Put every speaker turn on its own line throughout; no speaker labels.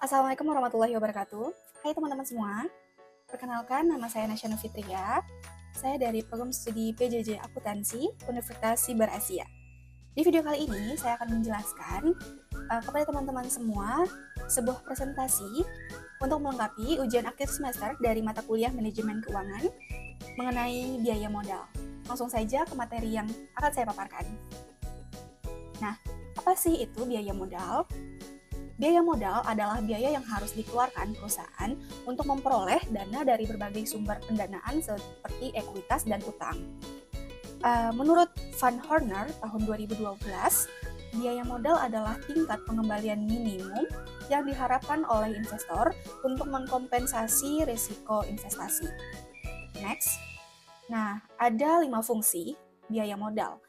Assalamualaikum warahmatullahi wabarakatuh. Hai teman-teman semua, perkenalkan nama saya Nasyana Fitria. Saya dari program studi PJJ Akuntansi Universitas Siber Asia. Di video kali ini saya akan menjelaskan kepada teman-teman semua sebuah presentasi untuk melengkapi ujian akhir semester dari mata kuliah manajemen keuangan mengenai biaya modal. Langsung saja ke materi yang akan saya paparkan. Nah, apa sih itu biaya modal? Biaya modal adalah biaya yang harus dikeluarkan perusahaan untuk memperoleh dana dari berbagai sumber pendanaan seperti ekuitas dan utang. Menurut Van Horner tahun 2012, biaya modal adalah tingkat pengembalian minimum yang diharapkan oleh investor untuk mengkompensasi risiko investasi. Next, ada 5 fungsi biaya modal.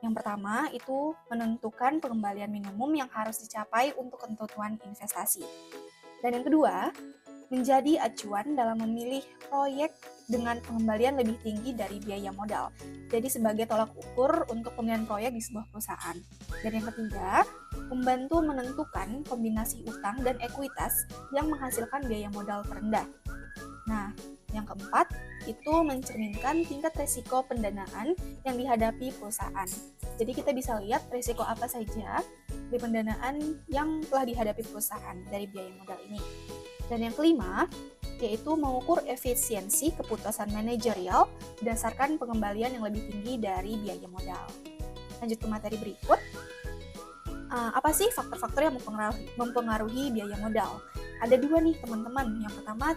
Yang pertama itu menentukan pengembalian minimum yang harus dicapai untuk ketentuan investasi. Dan yang kedua, menjadi acuan dalam memilih proyek dengan pengembalian lebih tinggi dari biaya modal. Jadi sebagai tolak ukur untuk pemilihan proyek di sebuah perusahaan. Dan yang ketiga, membantu menentukan kombinasi utang dan ekuitas yang menghasilkan biaya modal terendah. Nah, yang keempat, itu mencerminkan tingkat risiko pendanaan yang dihadapi perusahaan. Jadi kita bisa lihat risiko apa saja di pendanaan yang telah dihadapi perusahaan dari biaya modal ini. Dan yang kelima, yaitu mengukur efisiensi keputusan manajerial berdasarkan pengembalian yang lebih tinggi dari biaya modal. Lanjut ke materi berikut. Apa sih faktor-faktor yang mempengaruhi biaya modal? Ada 2 nih teman-teman. Yang pertama,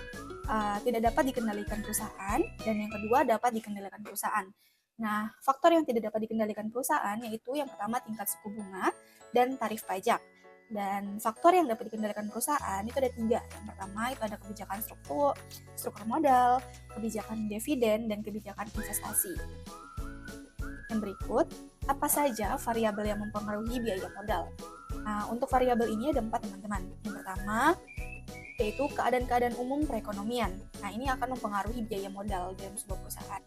tidak dapat dikendalikan perusahaan, dan yang kedua dapat dikendalikan perusahaan. Nah, faktor yang tidak dapat dikendalikan perusahaan yaitu yang pertama tingkat suku bunga dan tarif pajak. Dan faktor yang dapat dikendalikan perusahaan itu ada 3. Yang pertama itu ada kebijakan struktur modal, kebijakan dividen, dan kebijakan investasi. Yang berikut, apa saja variabel yang mempengaruhi biaya modal? Nah, untuk variabel ini ada 4 teman-teman. Yang pertama, yaitu keadaan-keadaan umum perekonomian. Nah, ini akan mempengaruhi biaya modal dalam sebuah perusahaan.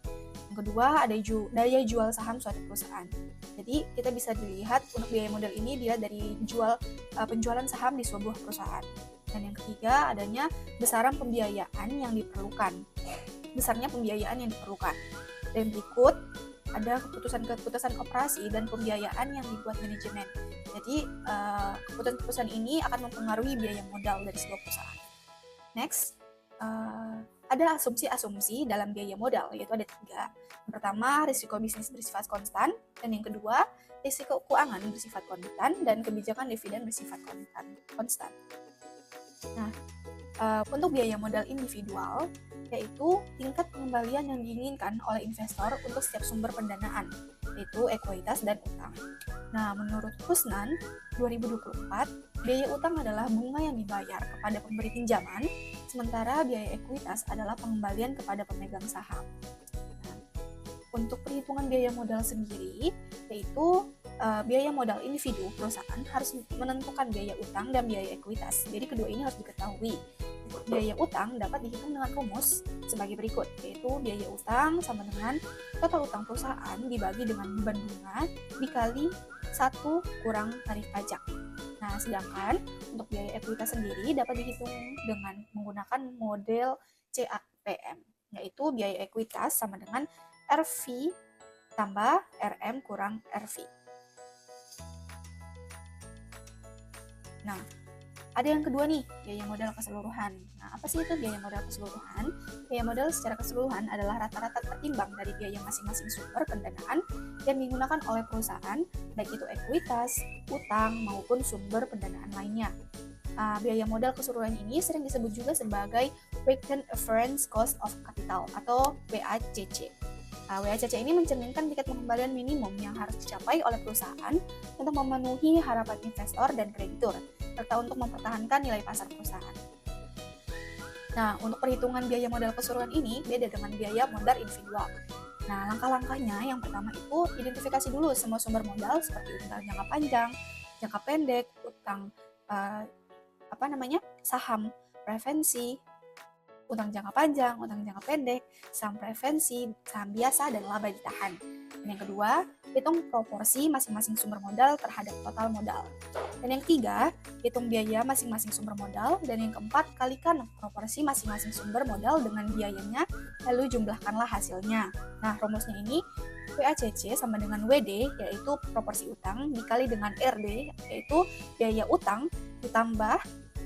Yang kedua, ada daya jual saham suatu perusahaan. Jadi, kita bisa dilihat untuk biaya modal ini dilihat dari penjualan saham di sebuah perusahaan. Dan yang ketiga, adanya besaran pembiayaan yang diperlukan. Besarnya pembiayaan yang diperlukan. Dan berikut, ada keputusan operasi dan pembiayaan yang dibuat manajemen. Jadi, keputusan-keputusan ini akan mempengaruhi biaya modal dari sebuah perusahaan. Next, ada asumsi-asumsi dalam biaya modal, yaitu ada 3. Yang pertama, risiko bisnis bersifat konstan, dan yang kedua, risiko keuangan bersifat konstan, dan kebijakan dividen bersifat konstan. Nah, untuk biaya modal individual, yaitu tingkat pengembalian yang diinginkan oleh investor untuk setiap sumber pendanaan, yaitu ekuitas dan utang. Nah, menurut Husnan, 2024, biaya utang adalah bunga yang dibayar kepada pemberi pinjaman, sementara biaya ekuitas adalah pengembalian kepada pemegang saham. Nah, untuk perhitungan biaya modal sendiri, yaitu biaya modal individu perusahaan harus menentukan biaya utang dan biaya ekuitas. Jadi kedua ini harus diketahui. Biaya utang dapat dihitung dengan rumus sebagai berikut, yaitu biaya utang sama dengan total utang perusahaan dibagi dengan beban bunga dikali 1 kurang tarif pajak. Nah, sedangkan untuk biaya ekuitas sendiri dapat dihitung dengan menggunakan model CAPM, yaitu biaya ekuitas sama dengan RV tambah RM kurang RV. Nah, ada yang kedua nih, biaya modal keseluruhan. Nah, apa sih itu biaya modal keseluruhan? Biaya modal secara keseluruhan adalah rata-rata tertimbang dari biaya masing-masing sumber pendanaan yang digunakan oleh perusahaan, baik itu ekuitas, utang, maupun sumber pendanaan lainnya. Biaya modal keseluruhan ini sering disebut juga sebagai Weighted Average Cost of Capital atau WACC. WACC ini mencerminkan tingkat pengembalian minimum yang harus dicapai oleh perusahaan untuk memenuhi harapan investor dan kreditur, serta untuk mempertahankan nilai pasar perusahaan. Nah, untuk perhitungan biaya modal keseluruhan ini beda dengan biaya modal individual. Nah, langkah-langkahnya yang pertama itu identifikasi dulu semua sumber modal seperti utang jangka panjang, jangka pendek, utang saham preferensi, utang jangka panjang, utang jangka pendek, saham preferensi, saham biasa, dan laba ditahan. Dan yang kedua, hitung proporsi masing-masing sumber modal terhadap total modal. Dan yang ketiga, hitung biaya masing-masing sumber modal. Dan yang keempat, kalikan proporsi masing-masing sumber modal dengan biayanya, lalu jumlahkanlah hasilnya. Nah, rumusnya ini WACC sama dengan WD, yaitu proporsi utang, dikali dengan RD, yaitu biaya utang, ditambah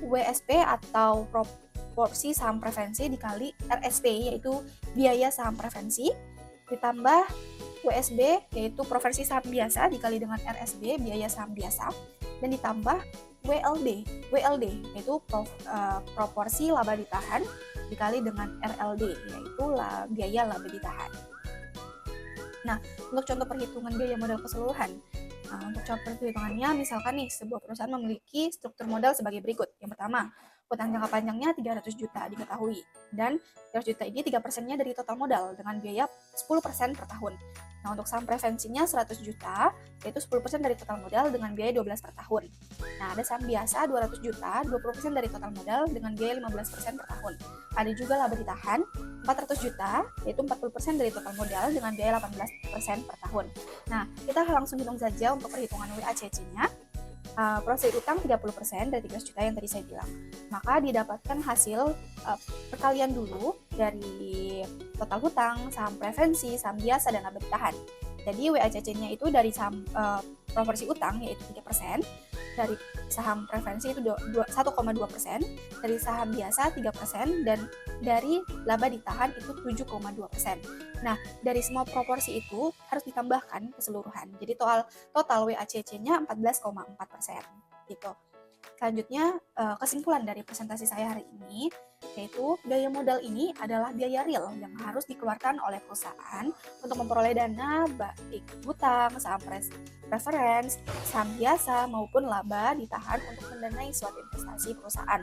WSP atau proporsi saham preferensi dikali RSP, yaitu biaya saham preferensi, ditambah WSB, yaitu preferensi saham biasa, dikali dengan RSB, biaya saham biasa, dan ditambah WLD, yaitu proporsi laba ditahan, dikali dengan RLD, yaitu biaya laba ditahan. Nah, untuk contoh perhitungan biaya modal keseluruhan, untuk contoh perhitungannya, misalkan nih, sebuah perusahaan memiliki struktur modal sebagai berikut. Yang pertama, utang jangka panjangnya 300 juta diketahui, dan 300 juta ini 3%-nya dari total modal dengan biaya 10% per tahun. Nah, untuk saham preferensinya 100 juta, yaitu 10% dari total modal dengan biaya 12 per tahun. Nah, ada saham biasa 200 juta, 20% dari total modal dengan biaya 15% per tahun. Ada juga laba ditahan 400 juta, yaitu 40% dari total modal dengan biaya 18% per tahun. Nah, kita langsung hitung saja untuk perhitungan WACC-nya. Proporsi utang 30% dari 13 juta yang tadi saya bilang. Maka didapatkan hasil perkalian dulu dari total hutang, saham preferensi, saham biasa, dan laba ditahan. Jadi WACC-nya itu dari saham proporsi utang yaitu 3%, dari saham preferensi itu 1,2%, dari saham biasa 3%, dan dari laba ditahan itu 7,2%. Nah, dari semua proporsi itu harus ditambahkan keseluruhan. Jadi total WACC-nya 14,4% gitu. Selanjutnya, kesimpulan dari presentasi saya hari ini, yaitu biaya modal ini adalah biaya real yang harus dikeluarkan oleh perusahaan untuk memperoleh dana baik hutang, saham preference, saham biasa, maupun laba ditahan untuk mendanai suatu investasi perusahaan.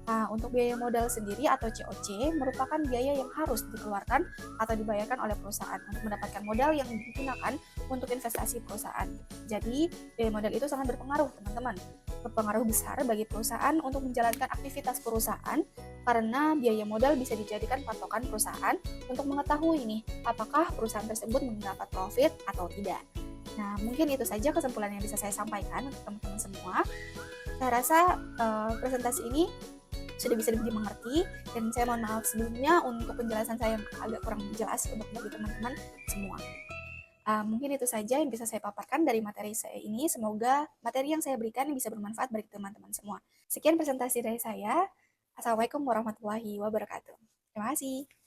Nah, untuk biaya modal sendiri atau COC merupakan biaya yang harus dikeluarkan atau dibayarkan oleh perusahaan untuk mendapatkan modal yang digunakan untuk investasi perusahaan. Jadi, biaya modal itu sangat berpengaruh, teman-teman. Berpengaruh besar bagi perusahaan untuk menjalankan aktivitas perusahaan karena biaya modal bisa dijadikan patokan perusahaan untuk mengetahui nih apakah perusahaan tersebut mendapat profit atau tidak. Nah, mungkin itu saja kesimpulan yang bisa saya sampaikan untuk teman-teman semua. Saya rasa presentasi ini sudah bisa dimengerti, dan saya mohon maaf sebelumnya untuk penjelasan saya yang agak kurang jelas untuk bagi teman-teman semua. Mungkin itu saja yang bisa saya paparkan dari materi saya ini. Semoga materi yang saya berikan bisa bermanfaat bagi teman-teman semua. Sekian presentasi dari saya. Assalamualaikum warahmatullahi wabarakatuh. Terima kasih.